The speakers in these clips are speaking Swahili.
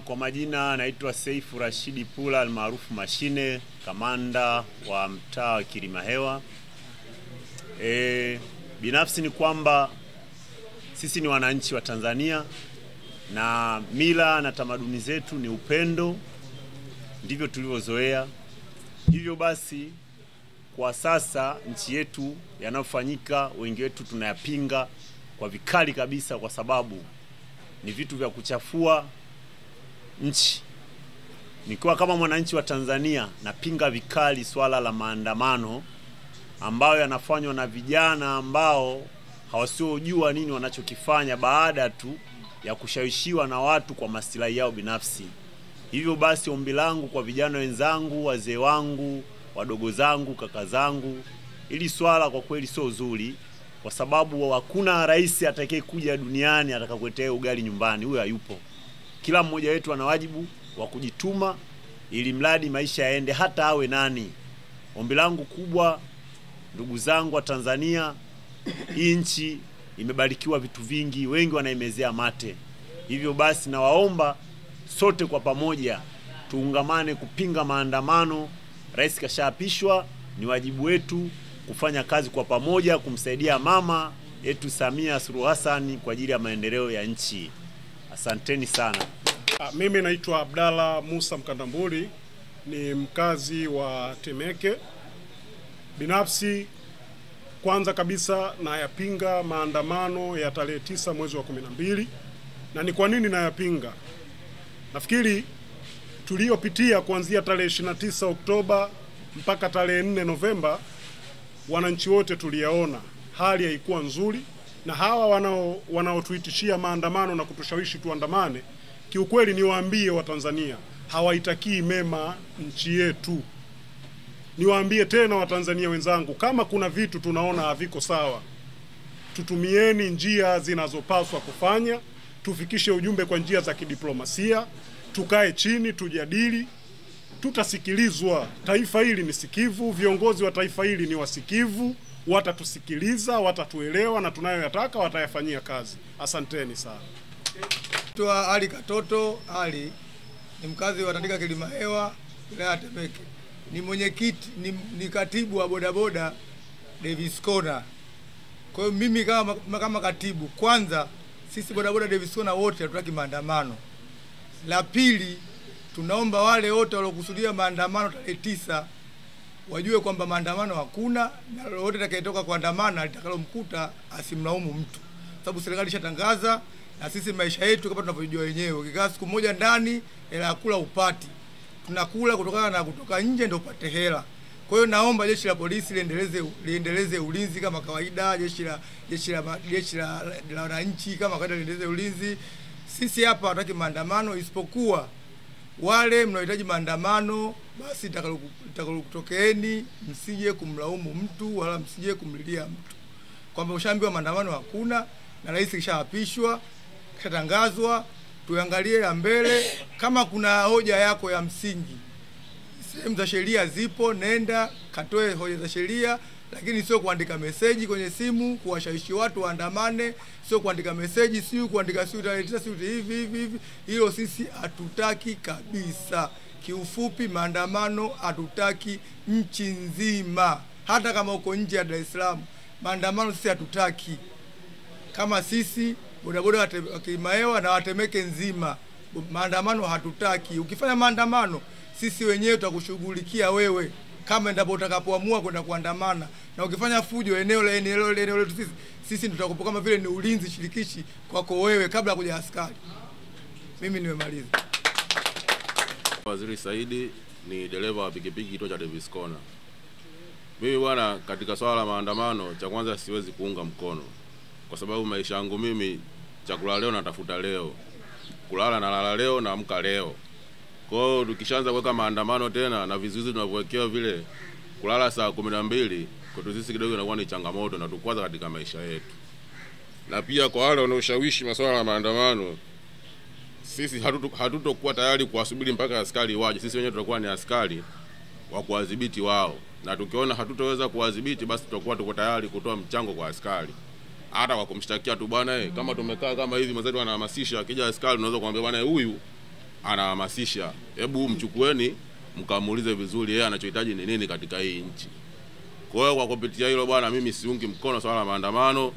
Kwa majina naitwa Seifu Rashidi Pula almaarufu Mashine, kamanda wa mtaa wa Kilimahewa. Binafsi ni kwamba sisi ni wananchi wa Tanzania na mila na tamaduni zetu ni upendo, ndivyo tulivyozoea. Hivyo basi kwa sasa nchi yetu yanayofanyika wengi wetu tunayapinga kwa vikali kabisa, kwa sababu ni vitu vya kuchafua nchi. Nikiwa kama mwananchi wa Tanzania napinga vikali swala la maandamano ambayo yanafanywa na vijana ambao hawasiojua nini wanachokifanya baada tu ya kushawishiwa na watu kwa maslahi yao binafsi. Hivyo basi ombi langu kwa vijana wenzangu, wazee wangu, wadogo zangu, kaka zangu, ili swala kwa kweli sio zuri, kwa sababu hakuna rais atakayekuja duniani atakakuletea ugali nyumbani, huyo hayupo. Kila mmoja wetu ana wajibu wa kujituma ili mradi maisha yaende hata awe nani. Ombi langu kubwa, ndugu zangu wa Tanzania, hii nchi imebarikiwa vitu vingi, wengi wanaimezea mate. Hivyo basi nawaomba sote kwa pamoja tuungamane kupinga maandamano. Rais kashaapishwa, ni wajibu wetu kufanya kazi kwa pamoja kumsaidia mama yetu Samia Suluhu Hassan kwa ajili ya maendeleo ya nchi. Asanteni sana. Mimi naitwa Abdalla Musa Mkandambuli, ni mkazi wa Temeke. Binafsi kwanza kabisa nayapinga maandamano ya tarehe 9 mwezi wa 12. Na ni kwa nini nayapinga? Nafikiri tuliopitia kuanzia tarehe 29 Oktoba mpaka tarehe 4 Novemba, wananchi wote tuliyaona hali haikuwa nzuri, na hawa wanaotuitishia maandamano na kutushawishi tuandamane, kiukweli niwaambie Watanzania hawaitakii mema nchi yetu. Niwaambie tena Watanzania wenzangu, kama kuna vitu tunaona haviko sawa, tutumieni njia zinazopaswa kufanya, tufikishe ujumbe kwa njia za kidiplomasia, tukae chini tujadili, tutasikilizwa. Taifa hili ni sikivu, viongozi wa taifa hili ni wasikivu, watatusikiliza, watatuelewa, na tunayoyataka watayafanyia kazi. Asanteni sana. Naitwa Ali Katoto Ali, ni mkazi wa Tandika Kilimahewa, wilaya ya Temeke. Ni mwenyekiti, ni katibu wa bodaboda Davis Corner. Kwa hiyo mimi kama katibu, kwanza sisi bodaboda Davis Corner wote hatutaki maandamano. La pili, tunaomba wale wote waliokusudia maandamano tarehe 9 wajue kwamba maandamano hakuna, na wote atakayetoka kuandamana litakalomkuta asimlaumu mtu. Sababu serikali ishatangaza, na sisi maisha yetu kama tunavyojua wenyewe, ukikaa siku moja ndani hela kula upati. Tunakula kutokana na kutoka nje ndio upate hela. Kwa hiyo naomba jeshi la polisi liendeleze ulinzi kama kawaida, jeshi la wananchi kama kawaida liendeleze ulinzi. Sisi hapa hatutaki maandamano, isipokuwa wale mnaohitaji maandamano basi takalokutokeeni, msije kumlaumu mtu wala msije kumlilia mtu. Kwamba ushaambiwa maandamano hakuna na rais kishaapishwa, kishatangazwa, tuangalie ya mbele. Kama kuna hoja yako ya msingi, sehemu za sheria zipo, nenda katoe hoja za sheria, lakini sio kuandika meseji kwenye simu kuwashawishi watu waandamane, sio kuandika meseji, sio kuandika hivi. Hilo sisi hatutaki kabisa. Kiufupi, maandamano hatutaki nchi nzima. Hata kama uko nje ya Dar es Salaam, maandamano sisi hatutaki. Kama sisi bodaboda wa Kilimahewa na Watemeke nzima, maandamano hatutaki. Ukifanya maandamano, sisi wenyewe tutakushughulikia wewe kama endapo utakapoamua kwenda kuandamana. Na ukifanya fujo eneo letu sisi tutakupa kama vile ni ulinzi shirikishi kwako wewe kabla ya kuja askari. Mimi nimemaliza. Waziri Saidi ni dereva wa pikipiki kituo cha Davis Corner. Mimi bwana, katika swala la maandamano, cha kwanza siwezi kuunga mkono, kwa sababu maisha yangu mimi chakula leo natafuta leo, kulala na lala leo na amka leo. Kwa hiyo tukishaanza kuweka maandamano tena na vizuizi tunavyowekewa vile, kulala saa 12 kwetu sisi kidogo inakuwa ni changamoto na tukwaza katika maisha yetu. Na pia kwa wale wanaoshawishi masuala ya maandamano, sisi hatutokuwa tayari kuwasubiri mpaka askari waje. Sisi wenyewe tutakuwa ni askari wa kuwadhibiti wao, na tukiona hatutoweza kuwadhibiti basi tutakuwa tuko tayari kutoa mchango kwa askari, hata kwa kumshtakia tu bwana, kama tumekaa kama hivi mwenzetu anahamasisha, akija askari unaweza kumwambia bwana, huyu anahamasisha, hebu mchukueni mkamuulize vizuri yeye anachohitaji ni nini katika hii nchi. Kwa hiyo kwa kupitia hilo bwana, mimi siungi mkono swala la maandamano,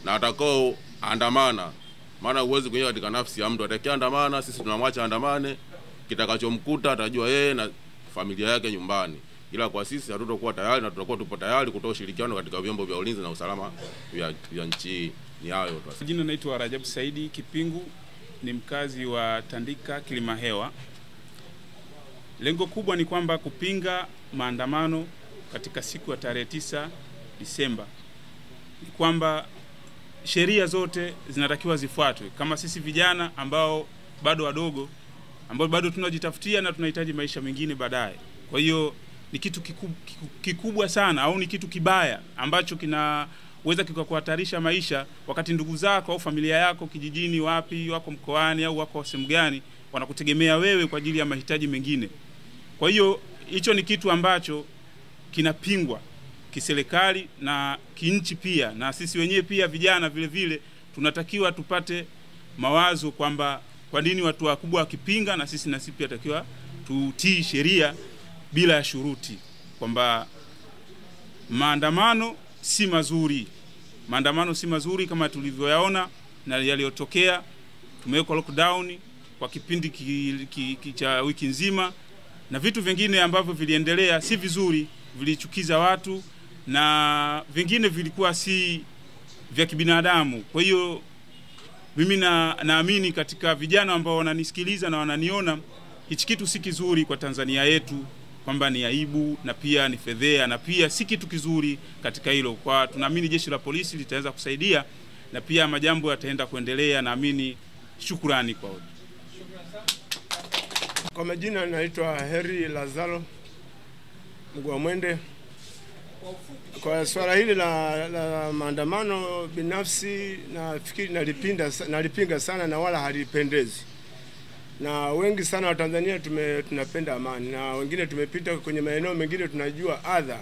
na atakao andamana, maana huwezi kuingia katika nafsi ya mtu. Atakayeandamana sisi tunamwacha andamane, kitakachomkuta atajua yeye na familia yake nyumbani. Ila kwa sisi hatutakuwa tayari, na tutakuwa tupo tayari kutoa ushirikiano katika vyombo vya ulinzi na usalama vya nchi. Ni hayo tu. Jina naitwa Rajabu Saidi Kipingu, ni mkazi wa Tandika Kilimahewa. Lengo kubwa ni kwamba kupinga maandamano katika siku ya tarehe 9 Disemba. Ni kwamba sheria zote zinatakiwa zifuatwe. Kama sisi vijana ambao bado wadogo, ambao bado tunajitafutia na tunahitaji maisha mengine baadaye. Kwa hiyo ni kitu kikubwa sana, au ni kitu kibaya ambacho kinaweza kikakuhatarisha maisha, wakati ndugu zako au familia yako kijijini, wapi, wako mkoani au wako sehemu gani, wanakutegemea wewe kwa ajili ya mahitaji mengine. Kwa hiyo hicho ni kitu ambacho kinapingwa kiserikali na kinchi pia, na sisi wenyewe pia vijana vile vile tunatakiwa tupate mawazo kwamba kwa nini watu wakubwa wakipinga, na sisi pia takiwa tutii sheria bila ya shuruti, kwamba maandamano si mazuri. Maandamano si mazuri kama tulivyoyaona na yaliyotokea. Tumewekwa lockdown kwa kipindi cha wiki nzima, na vitu vingine ambavyo viliendelea si vizuri, vilichukiza watu, na vingine vilikuwa si vya kibinadamu. Kwa hiyo mimi naamini katika vijana ambao wananisikiliza na wananiona, hichi kitu si kizuri kwa Tanzania yetu, kwamba ni aibu na pia ni fedhea, na pia si kitu kizuri katika hilo. Kwa tunaamini jeshi la polisi litaweza kusaidia, na pia majambo yataenda kuendelea, naamini. Shukrani kwa wote. Kwa majina naitwa Heri Lazaro Mgwamwende. Kwa swala hili la maandamano, binafsi nafikiri nalipinga sana na wala halipendezi. Na wengi sana wa Tanzania tunapenda amani, na wengine tumepita kwenye maeneo mengine tunajua adha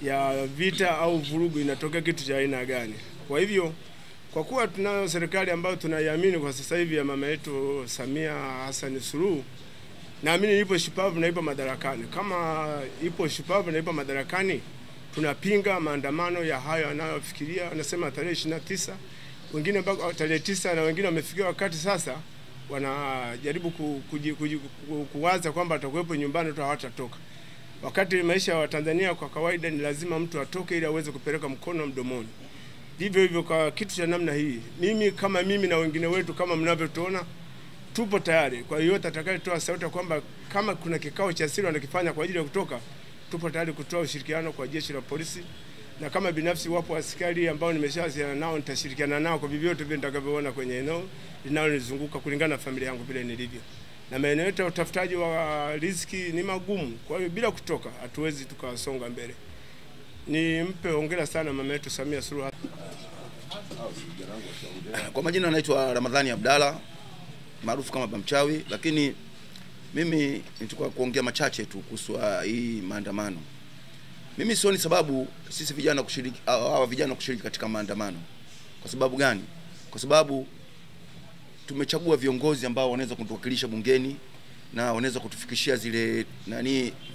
ya vita au vurugu inatokea kitu cha aina gani. Kwa hivyo, kwa kuwa tunayo serikali ambayo tunaiamini kwa sasa hivi ya mama yetu Samia Hassan Suluhu, naamini ipo shupavu na ipo madarakani. Kama ipo shupavu na ipo madarakani, tunapinga maandamano ya hayo anayofikiria. Wanasema tarehe 29, wengine mpaka tarehe 9, na wengine wamefikia wakati sasa wanajaribu kuwaza kwamba atakuwepo nyumbani tu, hawatatoka. Wakati maisha ya Tanzania kwa kawaida ni lazima mtu atoke ili aweze kupeleka mkono mdomoni. Vivyo hivyo kwa kitu cha namna hii, mimi na wengine wetu kama mnavyotuona, tupo tayari kwa yote atakayetoa sauti kwamba kama kuna kikao cha siri wanakifanya kwa ajili ya kutoka, tupo tayari kutoa ushirikiano kwa jeshi la polisi. Na kama binafsi wapo askari ambao nimeshawasiliana nao, nitashirikiana nao kwa vyovyote vile nitakavyoona kwenye eneo linalonizunguka kulingana na familia yangu vile nilivyo. Na maeneo yetu ya utafutaji wa riziki ni magumu, kwa hiyo bila kutoka hatuwezi tukasonga mbele. Nimpe hongera sana mama yetu Samia Suluhu. Kwa majina naitwa Ramadhani Abdalla, maarufu kama Bamchawi, lakini mimi nitakuwa kuongea machache tu kuhusu hii maandamano. Mimi sioni sababu sisi vijana kushiriki, hawa vijana kushiriki katika maandamano. Kwa sababu gani? Kwa sababu tumechagua viongozi ambao wanaweza kutuwakilisha bungeni na wanaweza kutufikishia zile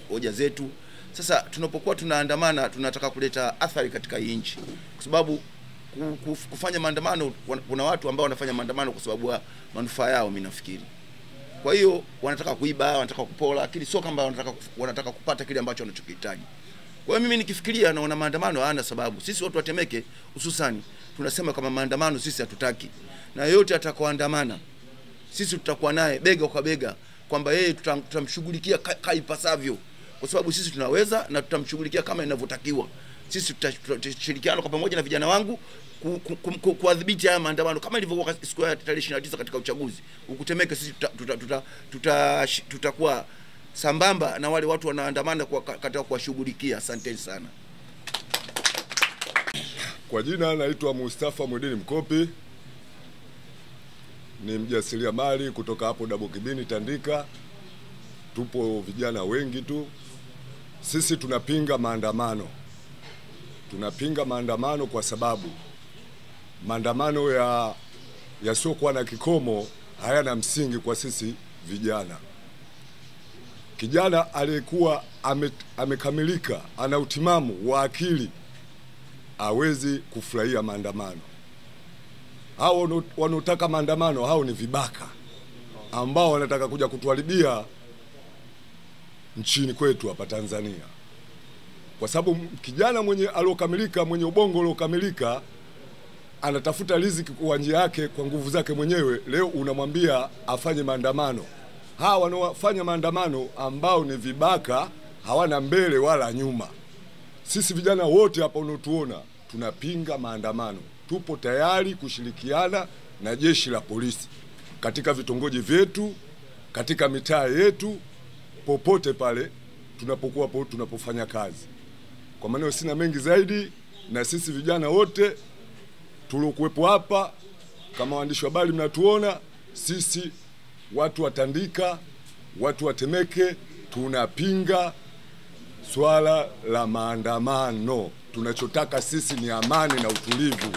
hoja zetu. Sasa tunapokuwa tunaandamana, tunataka kuleta athari katika hii nchi. Kwa sababu kufanya maandamano, kuna watu ambao wanafanya maandamano kwa sababu ya manufaa yao, mimi nafikiri. Kwa hiyo wanataka kuiba, wanataka kupola, lakini sio kama wanataka kupata kile ambacho wanachokihitaji. Kwa hiyo mimi nikifikiria naona maandamano hayana sababu. Sisi watu wa Temeke hususani tunasema kama maandamano sisi hatutaki. Na yote atakaoandamana sisi tutakuwa naye bega kwa bega, kwamba yeye tutamshughulikia ipasavyo, kwa sababu sisi tunaweza na tutamshughulikia kama inavyotakiwa. Sisi tutashirikiana kwa pamoja na vijana wangu kuadhibiti haya maandamano kama ilivyokuwa siku ya tarehe 29 katika uchaguzi. Ukutemeke sisi tutakuwa sambamba na wale watu wanaandamana katika kuwashughulikia. Asante sana. Kwa jina naitwa Mustafa Mwidini Mkopi, ni mjasiriamali kutoka hapo Dabo Kibini Tandika. Tupo vijana wengi tu. Sisi tunapinga maandamano. Tunapinga maandamano kwa sababu maandamano yasiokuwa na kikomo hayana msingi kwa sisi vijana. Kijana aliyekuwa amekamilika, ana utimamu wa akili, hawezi kufurahia maandamano. Hao wanaotaka maandamano, hao ni vibaka ambao wanataka kuja kutuharibia nchini kwetu hapa Tanzania. Kwa sababu kijana mwenye aliokamilika, mwenye ubongo uliokamilika, anatafuta riziki kwa njia yake, kwa nguvu zake mwenyewe. Leo unamwambia afanye maandamano. Hawa wanaofanya maandamano ambao ni vibaka, hawana mbele wala nyuma. Sisi vijana wote hapa unaotuona tunapinga maandamano. Tupo tayari kushirikiana na jeshi la polisi katika vitongoji vyetu, katika mitaa yetu, popote pale tunapokuwa tunapofanya kazi. Kwa maana sina mengi zaidi, na sisi vijana wote tuliokuwepo hapa kama waandishi wa habari mnatuona, sisi watu wa Tandika, watu wa Temeke, tunapinga swala la maandamano. Tunachotaka sisi ni amani na utulivu.